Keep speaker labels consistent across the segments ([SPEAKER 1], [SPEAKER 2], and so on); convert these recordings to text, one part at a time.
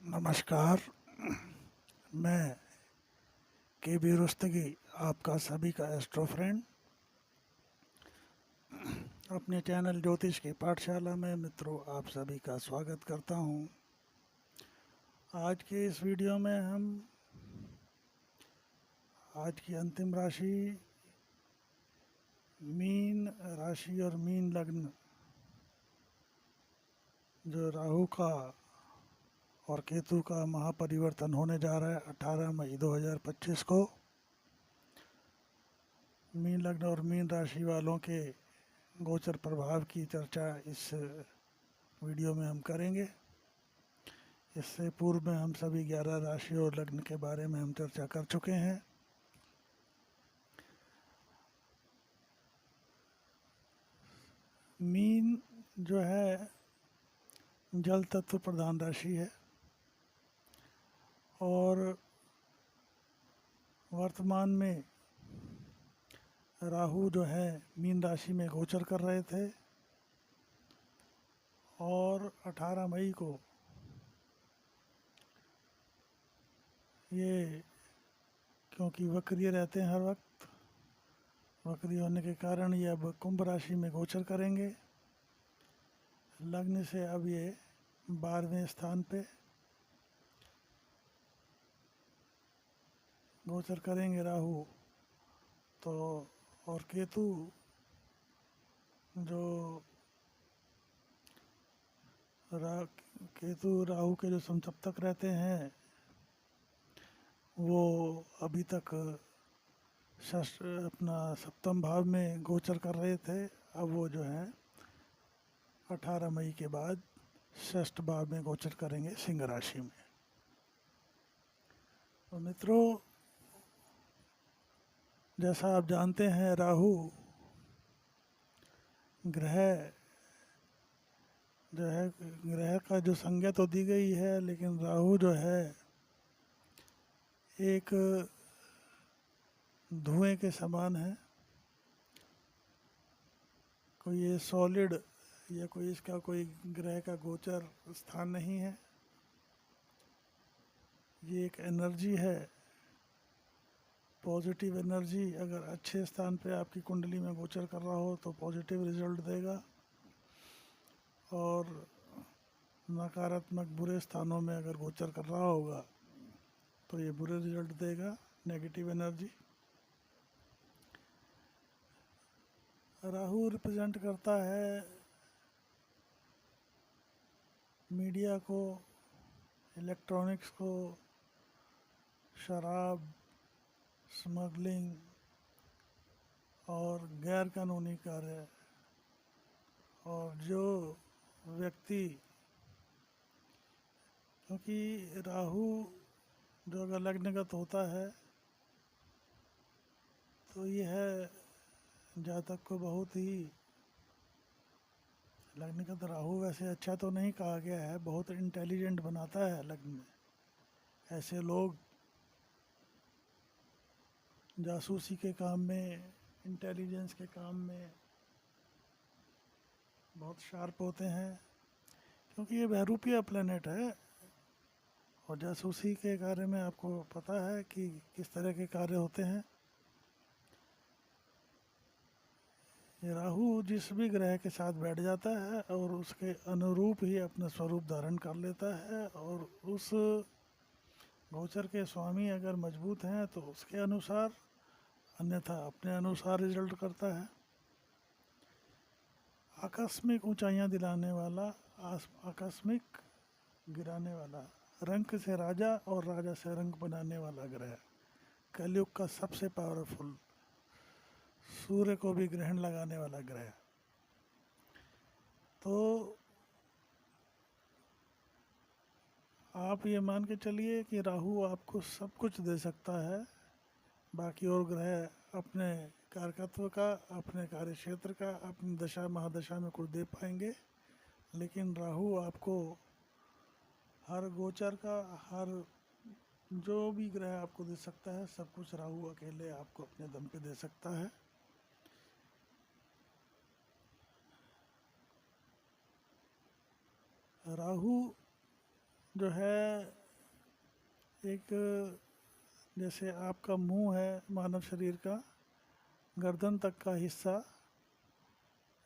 [SPEAKER 1] नमस्कार। मैं के बी रुस्तगी, आपका सभी का एस्ट्रो फ्रेंड, अपने चैनल ज्योतिष की पाठशाला में मित्रों आप सभी का स्वागत करता हूं। आज के इस वीडियो में हम आज की अंतिम राशि मीन राशि और मीन लग्न जो राहु का और केतु का महापरिवर्तन होने जा रहा है 18 मई 2025 को, मीन लग्न और मीन राशि वालों के गोचर प्रभाव की चर्चा इस वीडियो में हम करेंगे। इससे पूर्व में हम सभी 11 राशि और लग्न के बारे में हम चर्चा कर चुके हैं। मीन जो है जल तत्व प्रधान राशि है और वर्तमान में राहु जो है मीन राशि में गोचर कर रहे थे और 18 मई को ये, क्योंकि वक्रीय रहते हैं हर वक्त, वक्रीय होने के कारण ये अब कुंभ राशि में गोचर करेंगे। लग्न से अब ये 12वें स्थान पे गोचर करेंगे राहु। तो और केतु जो केतु राहु के जो समसप्तक रहते हैं वो अभी तक अपना सप्तम भाव में गोचर कर रहे थे। अब वो जो है 18 मई के बाद षष्ठ भाव में गोचर करेंगे सिंह राशि में। तो मित्रों, जैसा आप जानते हैं राहु ग्रह जो है, ग्रह का जो संज्ञा तो दी गई है, लेकिन राहु जो है एक धुएं के समान है। कोई ये सॉलिड या कोई इसका कोई ग्रह का गोचर स्थान नहीं है। ये एक एनर्जी है, पॉजिटिव एनर्जी। अगर अच्छे स्थान पे आपकी कुंडली में गोचर कर रहा हो तो पॉजिटिव रिजल्ट देगा, और नकारात्मक बुरे स्थानों में अगर गोचर कर रहा होगा तो ये बुरे रिजल्ट देगा, नेगेटिव एनर्जी। राहु रिप्रेजेंट करता है मीडिया को, इलेक्ट्रॉनिक्स को, शराब, स्मगलिंग और गैर कानूनी कार्य। और जो व्यक्ति, क्योंकि राहु जो अगर लग्नगत होता है तो ये है जातक को बहुत ही, लग्नगत राहु वैसे अच्छा तो नहीं कहा गया है, बहुत इंटेलिजेंट बनाता है लग्न में। ऐसे लोग जासूसी के काम में, इंटेलिजेंस के काम में बहुत शार्प होते हैं, क्योंकि ये बहरूपीय प्लेनेट है। और जासूसी के कार्य में आपको पता है कि किस तरह के कार्य होते हैं। ये राहु जिस भी ग्रह के साथ बैठ जाता है और उसके अनुरूप ही अपना स्वरूप धारण कर लेता है, और उस गोचर के स्वामी अगर मजबूत हैं तो उसके अनुसार, अन्यथा अपने अनुसार रिजल्ट करता है। आकस्मिक ऊंचाइयां दिलाने वाला, आकस्मिक गिराने वाला, रंक से राजा और राजा से रंक बनाने वाला ग्रह, कलयुग का सबसे पावरफुल, सूर्य को भी ग्रहण लगाने वाला ग्रह। तो आप ये मान के चलिए कि राहु आपको सब कुछ दे सकता है। बाकी और ग्रह अपने कारकत्व का, अपने कार्य क्षेत्र का, अपनी दशा महादशा में कुछ दे पाएंगे, लेकिन राहु आपको हर गोचर का, हर जो भी ग्रह आपको दे सकता है, सब कुछ राहु अकेले आपको अपने दम पे दे सकता है। राहु जो है एक, जैसे आपका मुंह है मानव शरीर का, गर्दन तक का हिस्सा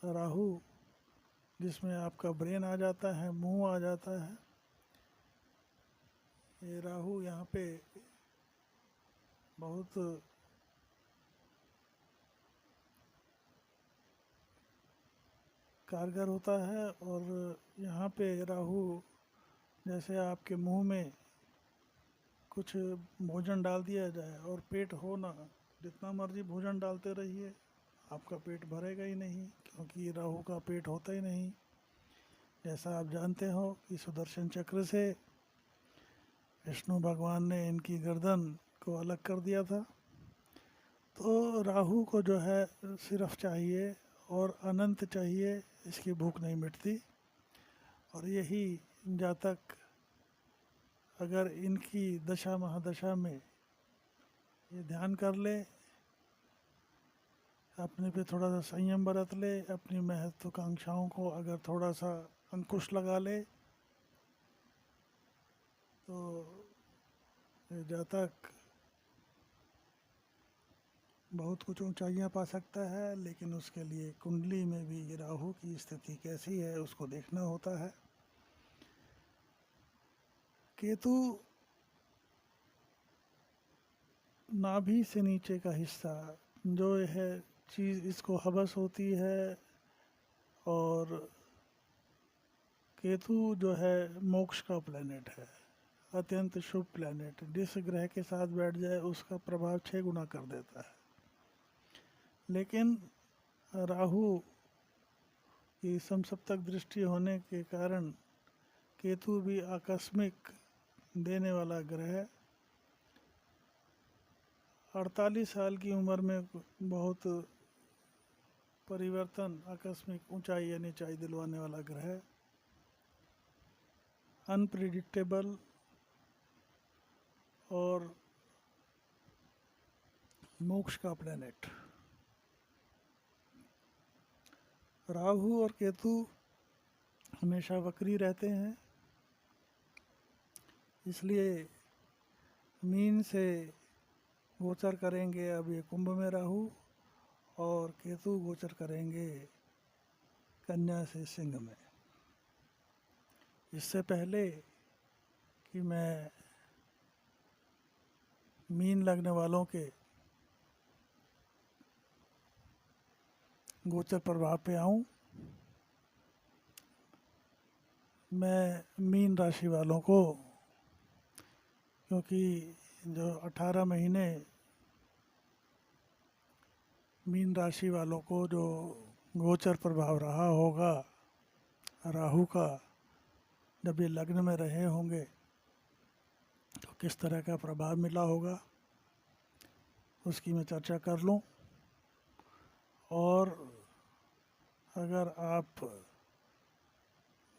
[SPEAKER 1] राहु, जिसमें आपका ब्रेन आ जाता है, मुंह आ जाता है, ये राहु यहाँ पे बहुत कारगर होता है। और यहाँ पे राहु जैसे आपके मुंह में कुछ भोजन डाल दिया जाए और पेट हो ना, जितना मर्जी भोजन डालते रहिए आपका पेट भरेगा ही नहीं, क्योंकि राहु का पेट होता ही नहीं। जैसा आप जानते हो कि सुदर्शन चक्र से विष्णु भगवान ने इनकी गर्दन को अलग कर दिया था। तो राहु को जो है सिर्फ चाहिए और अनंत चाहिए, इसकी भूख नहीं मिटती। और यही जातक अगर इनकी दशा महादशा में ये ध्यान कर ले, अपने पे थोड़ा सा संयम बरत ले, अपनी महत्वाकांक्षाओं को अगर थोड़ा सा अंकुश लगा ले, तो ये जातक बहुत कुछ ऊंचाइयां पा सकता है। लेकिन उसके लिए कुंडली में भी राहु की स्थिति कैसी है उसको देखना होता है। केतु नाभि से नीचे का हिस्सा जो है चीज़, इसको हवस होती है। और केतु जो है मोक्ष का प्लैनेट है, अत्यंत शुभ प्लैनेट। जिस ग्रह के साथ बैठ जाए उसका प्रभाव 6 गुना कर देता है। लेकिन राहु की समसप्तक दृष्टि होने के कारण केतु भी आकस्मिक देने वाला ग्रह है। 48 साल की उम्र में बहुत परिवर्तन, आकस्मिक ऊंचाई या नीचाई दिलवाने वाला ग्रह है। अनप्रिडिक्टेबल और मोक्ष का प्लैनेट। राहु और केतु हमेशा वक्री रहते हैं, इसलिए मीन से गोचर करेंगे अब ये कुंभ में राहु, और केतु गोचर करेंगे कन्या से सिंह में। इससे पहले कि मैं मीन लगने वालों के गोचर प्रभाव पे आऊं, मैं मीन राशि वालों को, क्योंकि जो 18 महीने मीन राशि वालों को जो गोचर प्रभाव रहा होगा राहु का, जब ये लग्न में रहे होंगे तो किस तरह का प्रभाव मिला होगा उसकी मैं चर्चा कर लूं। और अगर आप,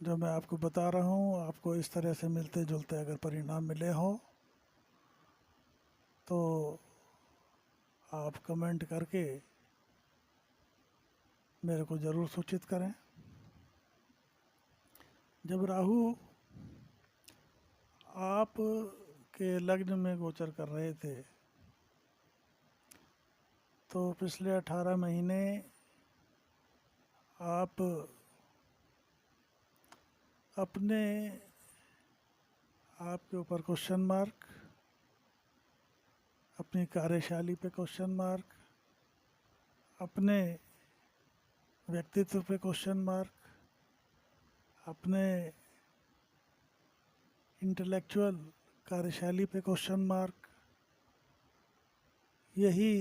[SPEAKER 1] जो मैं आपको बता रहा हूँ, आपको इस तरह से मिलते जुलते अगर परिणाम मिले हों तो आप कमेंट करके मेरे को ज़रूर सूचित करें। जब राहु आप के लग्न में गोचर कर रहे थे तो पिछले 18 महीने आप अपने आपके ऊपर क्वेश्चन मार्क, अपनी कार्यशैली पे क्वेश्चन मार्क, अपने व्यक्तित्व पे क्वेश्चन मार्क, अपने इंटेलेक्चुअल कार्यशैली पे क्वेश्चन मार्क, यही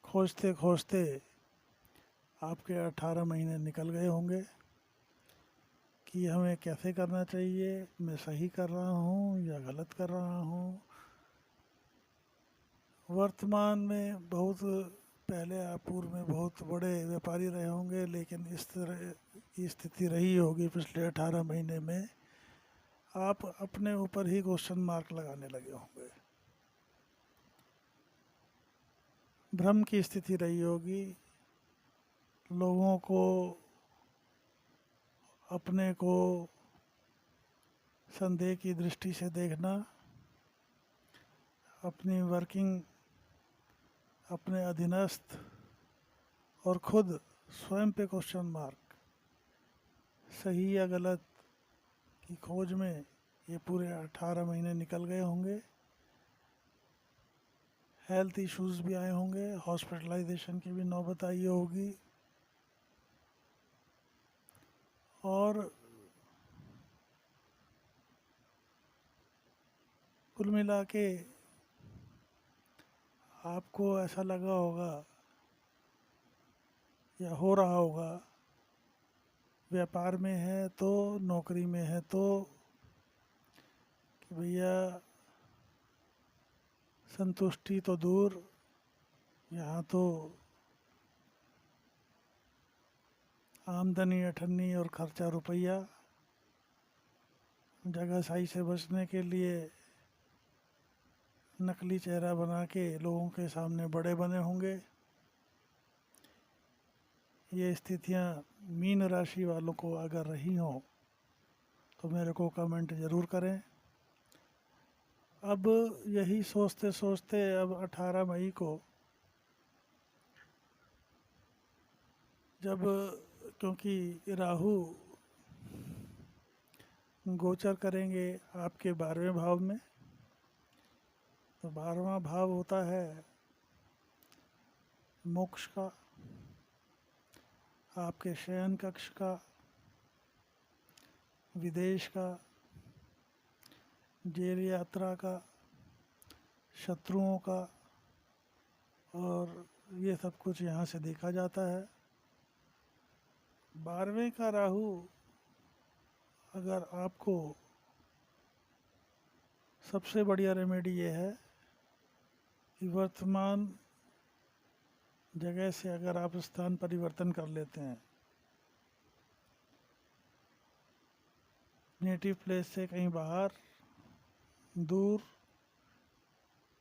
[SPEAKER 1] खोजते खोजते आपके 18 महीने निकल गए होंगे कि हमें कैसे करना चाहिए, मैं सही कर रहा हूँ या गलत कर रहा हूँ। वर्तमान में बहुत पहले आप पूर्व में बहुत बड़े व्यापारी रहे होंगे, लेकिन इस तरह की स्थिति रही होगी पिछले 18 महीने में, आप अपने ऊपर ही क्वेश्चन मार्क लगाने लगे होंगे। भ्रम की स्थिति रही होगी, लोगों को, अपने को संदेह की दृष्टि से देखना, अपनी वर्किंग, अपने अधीनस्थ और खुद स्वयं पे क्वेश्चन मार्क, सही या गलत की खोज में ये पूरे 18 महीने निकल गए होंगे। हेल्थ इश्यूज भी आए होंगे, हॉस्पिटलाइजेशन की भी नौबत आई होगी, और कुल मिला के आपको ऐसा लगा होगा या हो रहा होगा, व्यापार में है तो, नौकरी में है तो, कि भैया संतुष्टि तो दूर, यहाँ तो आमदनी अठन्नी और खर्चा रुपया। जगह सही से बचने के लिए नकली चेहरा बना के लोगों के सामने बड़े बने होंगे। ये स्थितियाँ मीन राशि वालों को अगर रही हों तो मेरे को कमेंट ज़रूर करें। अब यही सोचते सोचते अब 18 मई को जब, क्योंकि राहु गोचर करेंगे आपके 12वें भाव में, तो 12वां भाव होता है मोक्ष का, आपके शयन कक्ष का, विदेश का, जेल यात्रा का, शत्रुओं का, और ये सब कुछ यहाँ से देखा जाता है। 12वें का राहु अगर आपको, सबसे बढ़िया रेमेडी ये है कि वर्तमान जगह से अगर आप स्थान परिवर्तन कर लेते हैं, नेटिव प्लेस से कहीं बाहर, दूर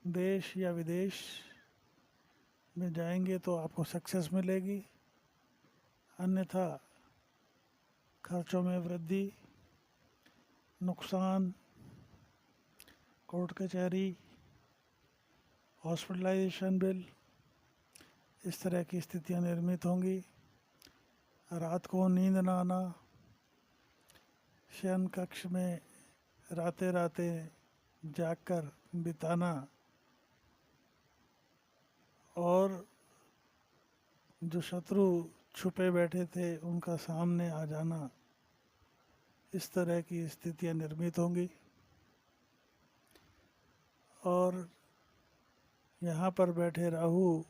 [SPEAKER 1] देश या विदेश में जाएंगे तो आपको सक्सेस मिलेगी। अन्यथा खर्चों में वृद्धि, नुकसान, कोर्ट कचहरी, हॉस्पिटलाइजेशन बिल, इस तरह की स्थितियां निर्मित होंगी। रात को नींद ना आना, शयन कक्ष में रातें रातें जागकर बिताना, और जो शत्रु छुपे बैठे थे उनका सामने आ जाना, इस तरह की स्थितियां निर्मित होंगी। और यहाँ पर बैठे राहु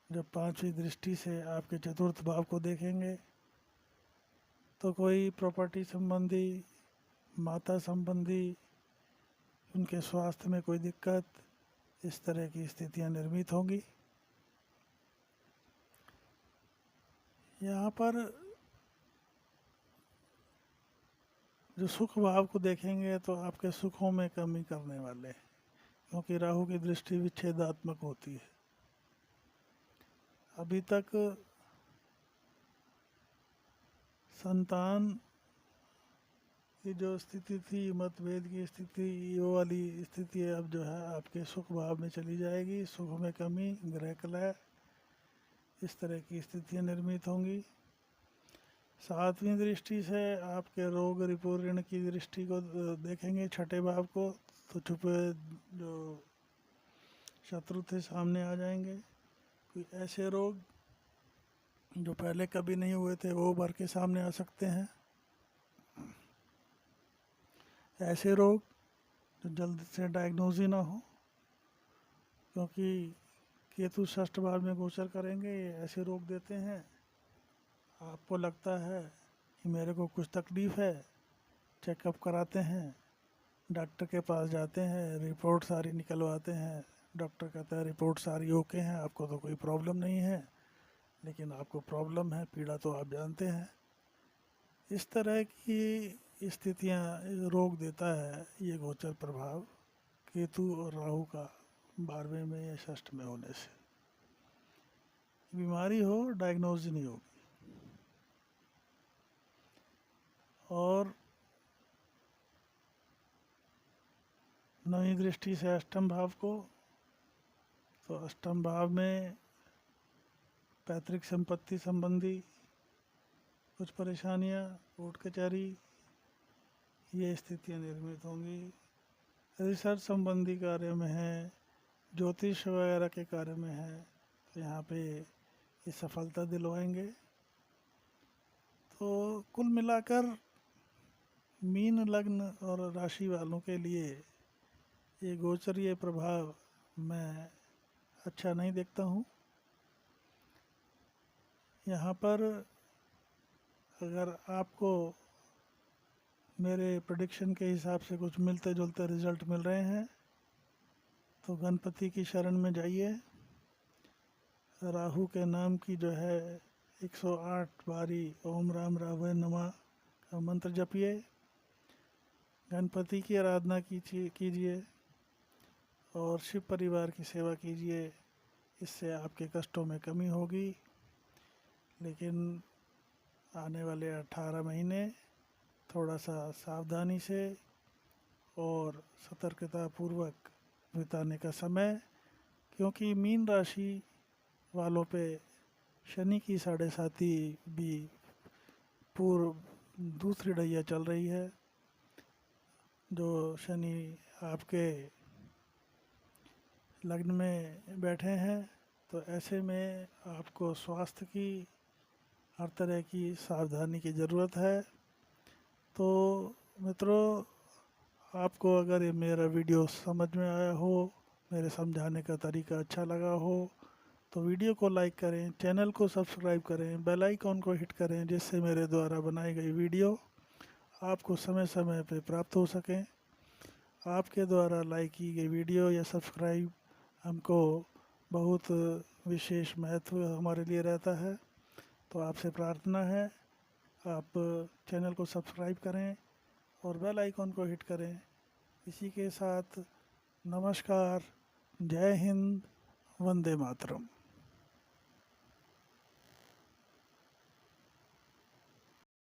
[SPEAKER 1] जब 5वीं दृष्टि से आपके चतुर्थ भाव को देखेंगे तो कोई प्रॉपर्टी संबंधी, माता संबंधी, उनके स्वास्थ्य में कोई दिक्कत, इस तरह की स्थितियां निर्मित होंगी। यहाँ पर जो सुख भाव को देखेंगे तो आपके सुखों में कमी करने वाले हैं, क्योंकि राहु की दृष्टि विच्छेदात्मक होती है। अभी तक संतान की जो स्थिति थी, मतभेद की स्थिति, ये वाली स्थिति अब जो है आपके सुख भाव में चली जाएगी। सुख में कमी, ग्रह कलह, इस तरह की स्थितियां निर्मित होंगी। 7वीं दृष्टि से आपके रोग रिपु ऋण की दृष्टि को देखेंगे, छठे भाव को, तो छुपे जो शत्रु थे सामने आ जाएंगे। कोई ऐसे रोग जो पहले कभी नहीं हुए थे वो उभर के सामने आ सकते हैं। ऐसे रोग जो जल्द से डायग्नोज ही ना हो, क्योंकि केतु षष्ठ भाव में गोचर करेंगे, ये ऐसे रोग देते हैं आपको लगता है कि मेरे को कुछ तकलीफ़ है, चेकअप कराते हैं, डॉक्टर के पास जाते हैं, रिपोर्ट सारी निकलवाते हैं, डॉक्टर कहता है रिपोर्ट सारी ओके हैं, आपको तो कोई प्रॉब्लम नहीं है, लेकिन आपको प्रॉब्लम है, पीड़ा तो आप जानते हैं। इस तरह की स्थितियां रोग देता है ये गोचर प्रभाव केतु और राहु का 12वें में या षष्ठ में होने से। बीमारी हो, डायग्नोज नहीं होगी। और 9वीं दृष्टि से अष्टम भाव को, तो अष्टम भाव में पैतृक संपत्ति संबंधी कुछ परेशानियां, कोर्ट कचहरी, ये स्थितियां निर्मित होंगी। रिसर्च संबंधी कार्य में है, ज्योतिष वगैरह के कार्य में है, तो यहाँ पे ये सफलता दिलवाएंगे। तो कुल मिलाकर मीन लग्न और राशि वालों के लिए ये गोचरीय प्रभाव मैं अच्छा नहीं देखता हूँ। यहाँ पर अगर आपको मेरे प्रेडिक्शन के हिसाब से कुछ मिलते जुलते रिजल्ट मिल रहे हैं तो गणपति की शरण में जाइए। राहु के नाम की जो है 108 बारी ओम राम रावय नमः का मंत्र जपिए, गणपति की आराधना कीजिए और शिव परिवार की सेवा कीजिए। इससे आपके कष्टों में कमी होगी। लेकिन आने वाले 18 महीने थोड़ा सा सावधानी से और सतर्कता पूर्वक बिताने का समय, क्योंकि मीन राशि वालों पे शनि की 7.5 भी पूर्व दूसरी ढैया चल रही है, जो शनि आपके लग्न में बैठे हैं। तो ऐसे में आपको स्वास्थ्य की हर तरह की सावधानी की ज़रूरत है। तो मित्रों, आपको अगर ये मेरा वीडियो समझ में आया हो, मेरे समझाने का तरीका अच्छा लगा हो, तो वीडियो को लाइक करें, चैनल को सब्सक्राइब करें, बेल आइकॉन को हिट करें, जिससे मेरे द्वारा बनाई गई वीडियो आपको समय समय पर प्राप्त हो सकें। आपके द्वारा लाइक की गई वीडियो या सब्सक्राइब हमको बहुत विशेष महत्व हमारे लिए रहता है। तो आपसे प्रार्थना है आप चैनल को सब्सक्राइब करें और बेल आइकॉन को हिट करें। इसी के साथ नमस्कार, जय हिंद, वंदे मातरम।